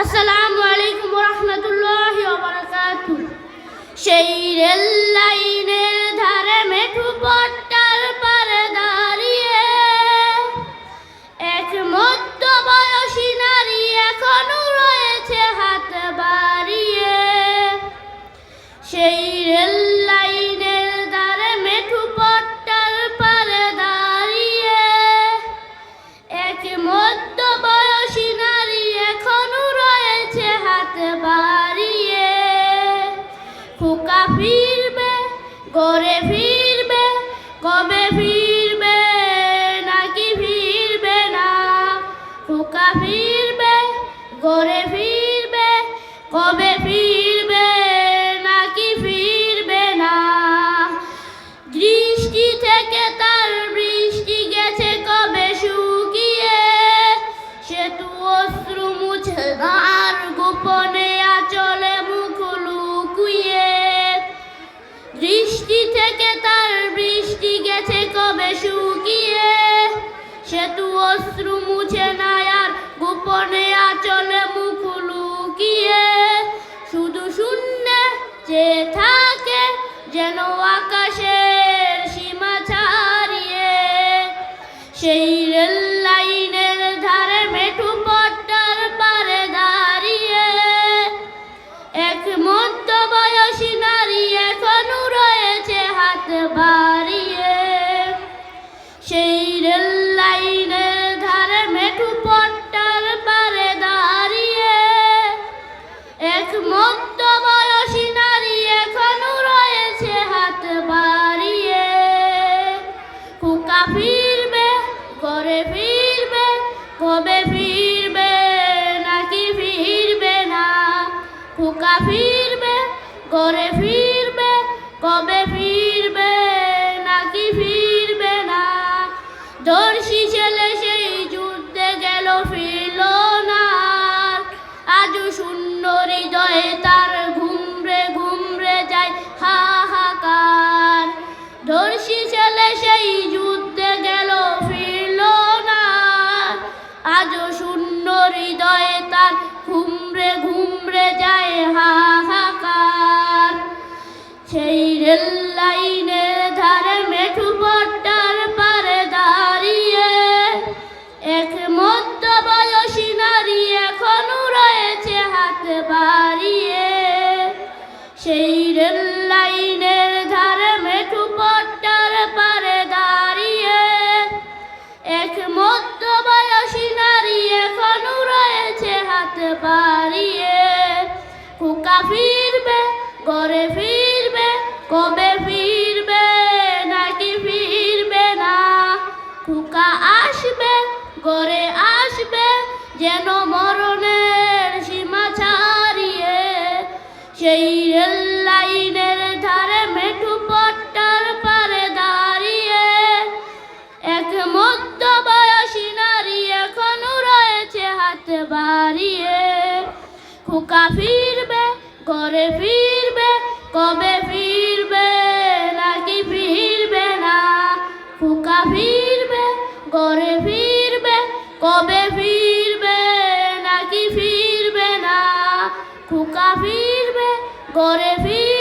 আসসালামু আলাইকুম ওয়া রাহমাতুল্লাহি ওয়া বারাকাতুহু। সেই রেল লাইনের ধারে মেঠু পট্টার পারে দাঁড়িয়ে এক মধ্যবয়সী নারী এখনো রয়েছে হাত বাড়িয়ে। সেই রেল লাইনের ধারে মেঠু পট্টার পারে দাঁড়িয়ে এক মধ্যবয়সী নারী এখনো রয়েছে হাত বাড়িয়ে। খোকা ফিরবে, ঘরে ফিরবে, কবে ফিরবে নাকি ফিরবে না? খোকা ফিরবে, ঘরে ফিরবে, কবে ফিরবে নাকি ফিরবে না? দৃষ্টি থেকে তার বৃষ্টি গেছে কবে শুকিয়ে, সে তো অশ্রু মুছে না আর গোপনে আঁচলে মুখ লুকিয়ে। দৃষ্টি থেকে তার বৃষ্টি গেছে কবে শুকিয়ে, সে তো অশ্রু মুছে না আর গোপনে আঁচলে মুখ লুকিয়ে। শুধু শূন্যে চেয়ে থাকে যেন আকাশের সীমা ছাড়িয়ে। সেই রেল লাইনের ধারে মেঠু পট্টার পারে দাঁড়িয়ে এক মধ্যবয়সী নারী এখনো রয়েছে হাত বাড়িয়ে। সেই রেল লাইনের ধারে মেঠু পট্টার পারে দাঁড়িয়ে এক মধ্যবয়সী নারী এখনো রয়েছে হাত বাড়িয়ে। খোকা ফিরবে, ঘরে ফিরবে, কবে ফিরবে নাকি ফিরবে না? খোকা ফিরবে, ঘরে ফিরবে, কবে ফিরবে নাকি ফিরবে না? দর্শী ছেলে সেই যুদ্ধে গেল ফিরল না, আজও শূন্য হৃদয়ে তার ঘুমরে ঘুমরে যায় হাহাকার। দর্শী ছেলে সেই যুদ্ধে গেল ফিরল না, আজও শূন্য হৃদয়ে তার ঘুমরে ঘুমরে যায় হাহাকার। সেই রেল লাইনের ধারে মেঠু পট্টার পারে দাঁড়িয়ে এক মধ্যবয়সী নারী এখনো রয়েছে হাত বাড়িয়ে। সেই রেল লাইনের ধারে মেঠু পট্টার পারে দাঁড়িয়ে এক মধ্যবয়সী নারী এখনো রয়েছে হাত বাড়িয়ে। খোকা ফিরবে, ঘরে ফিরবে, কবে ফিরবে নাকি ফিরবে না? খোকা আসবে, ঘরে আসবে যেন মরণের সীমা ছাড়িয়ে। সেই রেল লাইনের ধারে মেঠু পট্টার পারে দাঁড়িয়ে এক মধ্যবয়সী নারী এখনো রয়েছে হাত বাড়িয়ে। খোকা ফিরবে, ঘরে ফিরবে, কবে ফিরবে নাকি ফিরবে না? খোকা ফিরবে, ঘরে ফিরবে, কবে ফিরবে নাকি ফিরবে না? খোকা ফিরবে, ঘরে ফিরবে।